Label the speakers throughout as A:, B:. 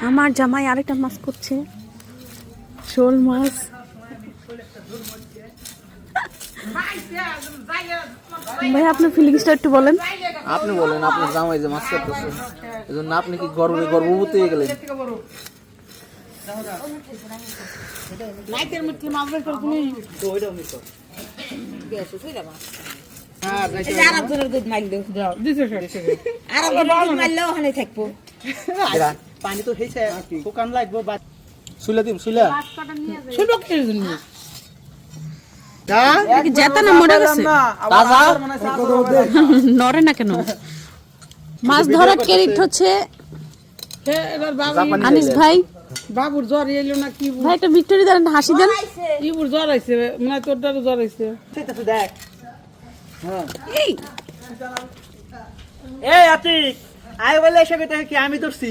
A: আমার জামাই আরেকটা মাছ করছে, শোল মাছ। ভাই আপনার ফিলিংসটা একটু বলেন।
B: আপনি বলেন, আপনার জামাই যে মাছ করতেছে, এজন্য আপনি কি গর্ভবতী হয়ে গেলেন? পানি তো হয়েছে, দোকান লাগবো বা শুলে দিম, শুলে
A: যেতে না মরে গেছে, নড়ে না কেন? মাছ ধরা ক্রেডিট হচ্ছে আনিস ভাই।
C: বাবুর জ্বর এলো না কি
A: ভাই একটা ভিক্টোরি দেন, হাসি দেন।
C: ইবুর জ্বর আইছে, মানে তোরটারও জ্বর আইছে।
B: দেখ।
A: এই
B: এই আতিক, আয় বলে এসে কইতে কি আমি ধরছি?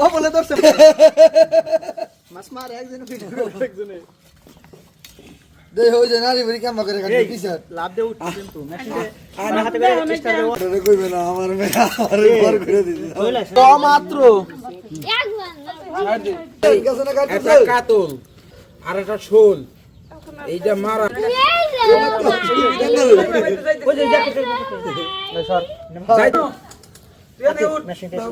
B: ও বলে ধরছে। মাছ মারে একজন একজনে।
D: দেই হই যে নারী বলি কাম করে কাটি পিছার
B: লাভ দে উঠছে কিন্তু মেশিনে আর হাতে করে চেষ্টা করে
D: আরে কইবে না আমার মেয়ে আরে ঘর করে দিছি
B: তো মাত্র
D: এই গাছ না কাটতে
E: একটা কাতল আর একটা শোল, এইটা মারা
B: ওই যে সর
E: যাই
B: মেশিন টেস্ট